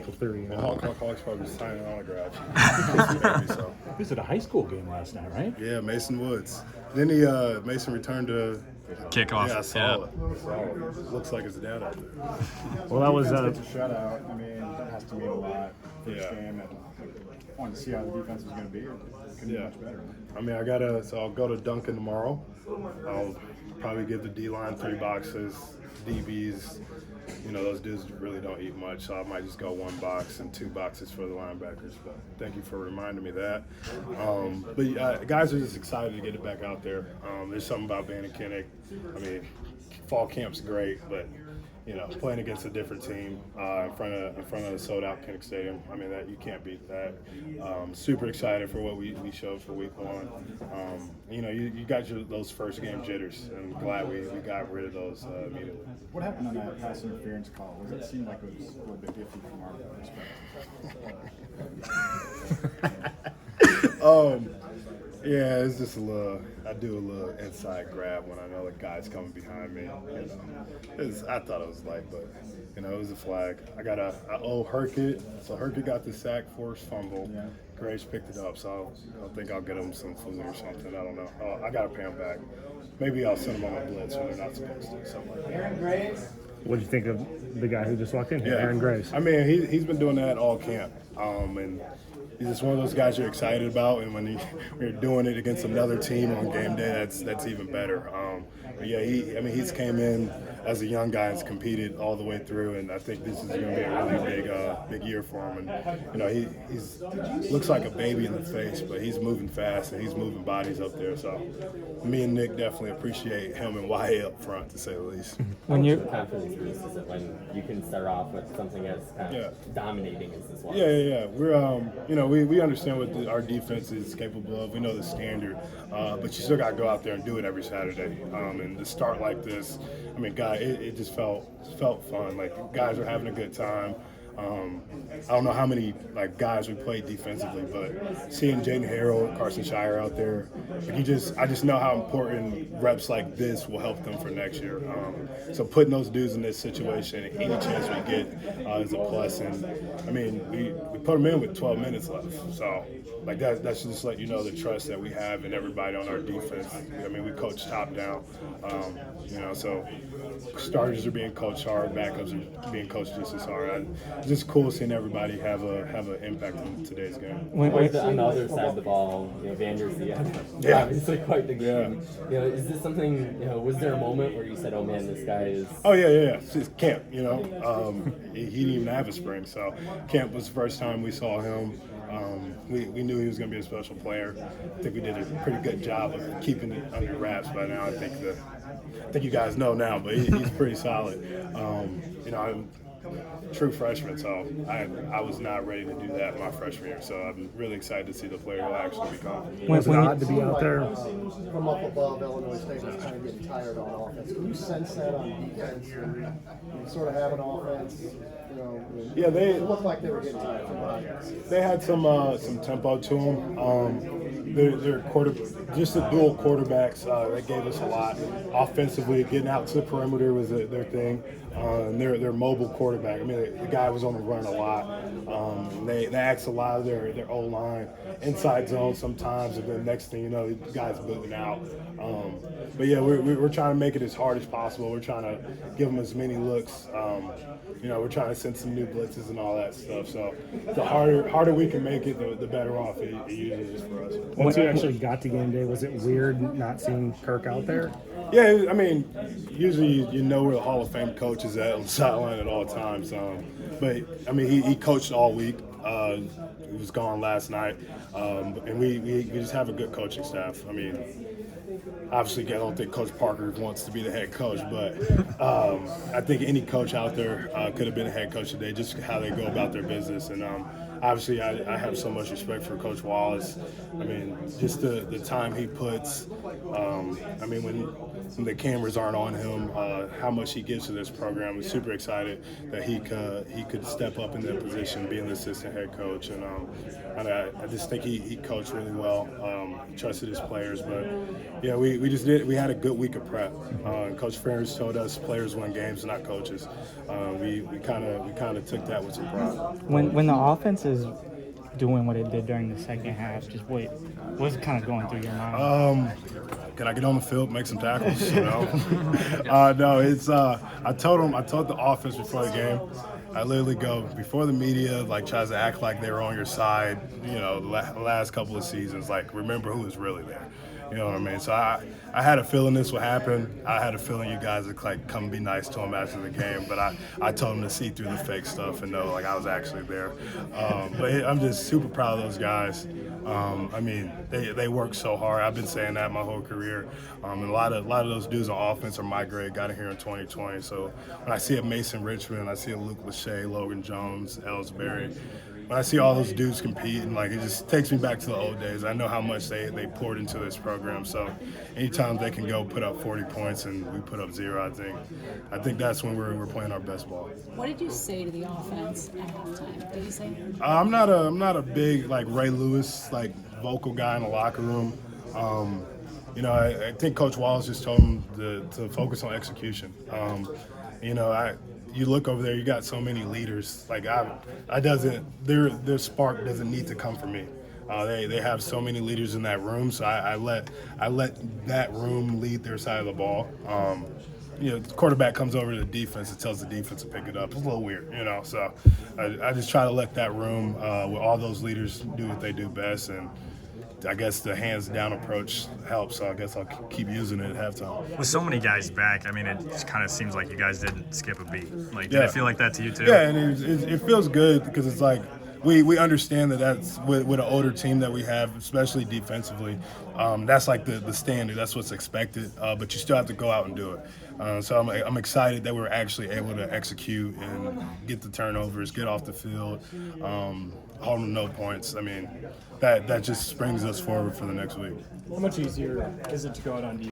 Three. Well, Hawks probably just signing autographs. So. He was at a high school game last night, right? Yeah, Mason Woods. Then Mason returned to kickoff. Yeah, I saw it. Looks like his dad out there. Well, that was a shutout. I mean, that has to mean a lot. First game, and wanted to see how the defense was going to be. It couldn't be much better. I mean, I'll go to Duncan tomorrow. I'll probably give the D-line 3 boxes, DBs. You know, those dudes really don't eat much, so I might just go 1 box and 2 boxes for the linebackers. But thank you for reminding me that. Guys are just excited to get it back out there. There's something about being a Kinnick. I mean, fall camp's great, but you know, playing against a different team in front of the sold-out Kinnick Stadium, I mean, that you can't beat that. Super excited for what we showed for Week 1. You know, you got those first game jitters, and glad we got rid of those immediately. What happened on that pass interference call? It seemed like it was a little bit iffy from our perspective. Yeah, it's just I do a little inside grab when I know the guy's coming behind me. You know, I thought it was light, but you know, it was a flag. I owe Herkett, so Herkett got the sack, forced fumble. Yeah. Graves picked it up, so I think I'll get him some food or something. I don't know. I gotta pay him back. Maybe I'll send them on a blitz when they're not supposed to. Something like that. Aaron Graves. What did you think of the guy who just walked in here, Aaron Graves? I mean, he's been doing that all camp, and he's just one of those guys you're excited about, and when you're doing it against another team on game day, that's even better. He's came in as a young guy and has competed all the way through, and I think this is going to be a really big year for him. And you know, he's looks like a baby in the face, but he's moving fast and he's moving bodies up there. So me and Nick definitely appreciate him and Wyatt up front, to say the least. When you confidence boost is it when you can start off with something as kind of dominating as this one? Yeah. We're we understand what our defense is capable of. We know the standard, but you still got to go out there and do it every Saturday. And to start like this, I mean, God, it just felt fun. Like, guys were having a good time. I don't know how many guys we played defensively, but seeing Jaden Harrell, Carson Shire out there, I just know how important reps like this will help them for next year. So putting those dudes in this situation, any chance we get is a plus. And I mean, we put them in with 12 minutes left, so that's just let you know the trust that we have in everybody on our defense. I mean, we coach top down, so starters are being coached hard, backups are being coached just as hard. It's just cool seeing everybody have an impact in today's game. On the other side of the ball, Vander's obviously quite the game. You know, is this something? Was there a moment where you said, "Oh man, this guy is"? Oh yeah. It's just camp. He didn't even have a spring, so camp was the first time we saw him. We knew he was going to be a special player. I think we did a pretty good job of keeping it under wraps by now. I think you guys know now, but he's pretty solid. I'm a true freshman, so I was not ready to do that my freshman year. So I'm really excited to see the player who actually become. Was it odd to be out there? From up above, Illinois State was kind of getting tired on offense. Can you sense that on defense? You sort of have an offense. It looked like they were getting tired from offense. They had some tempo to them. They're just the dual quarterbacks. That gave us a lot offensively. Getting out to the perimeter was their thing. And they're mobile quarterback. I mean, the guy was on the run a lot. They asked a lot of their O-line inside zone sometimes, and then next thing you know, the guy's booting out. We're trying to make it as hard as possible. We're trying to give them as many looks. We're trying to send some new blitzes and all that stuff. So the harder we can make it, the better off it usually is for us. Once you actually got to game day, was it weird not seeing Kirk out there? Yeah, I mean, usually you know where the Hall of Fame coach is at on the sideline at all times. But I mean, he coached all week. He was gone last night, and we just have a good coaching staff. I mean, obviously, I don't think Coach Parker wants to be the head coach, but I think any coach out there could have been a head coach today, just how they go about their business. And obviously, I have so much respect for Coach Wallace. I mean, just the time he puts. I mean, when the cameras aren't on him, how much he gives to this program. I'm super excited that he could step up in that position, being the assistant head coach. And I just think he coached really well. He trusted his players, but yeah, we we had a good week of prep. Coach Ferris told us players win games, not coaches. We kind of took that with some pride. When the offense is doing what it did during the second half, just what's kind of going through your mind? Can I get on the field, make some tackles? You know, no. It's I told the offense before the game. I literally go before the media like tries to act like they were on your side. You know, the last couple of seasons, like remember who was really there. You know what I mean? So I had a feeling this would happen. I had a feeling you guys would like come be nice to him after the game, but I told him to see through the fake stuff and know like I was actually there. But I'm just super proud of those guys. I mean, they work so hard. I've been saying that my whole career. And a lot of those dudes on offense are my grade. Got in here in 2020. So when I see a Mason Richmond, I see a Luke Lachey, Logan Jones, Ellsbury. When I see all those dudes compete, and like it just takes me back to the old days. I know how much they poured into this program. So anytime they can go put up 40 points and we put up 0, I think that's when we're playing our best ball. What did you say to the offense at halftime? Did you say? I'm not a big like Ray Lewis like vocal guy in the locker room. You know, I think Coach Wallace just told him to focus on execution. You know, you look over there, you got so many leaders. Like their spark doesn't need to come from me. They have so many leaders in that room, so I let that room lead their side of the ball. You know, the quarterback comes over to the defense and tells the defense to pick it up. It's a little weird, you know. So I just try to let that room with all those leaders do what they do best, and I guess the hands down approach helps. So I guess I'll keep using it at halftime. With so many guys back, I mean, it just kind of seems like you guys didn't skip a beat. Like, did it feel like that to you too? Yeah, and it feels good because it's like we understand that's with an older team that we have, especially defensively. That's like the standard. That's what's expected. But you still have to go out and do it. So I'm excited that we're actually able to execute and get the turnovers, get off the field, hold them no points. I mean, that just brings us forward for the next week. How much easier is it to go out on defense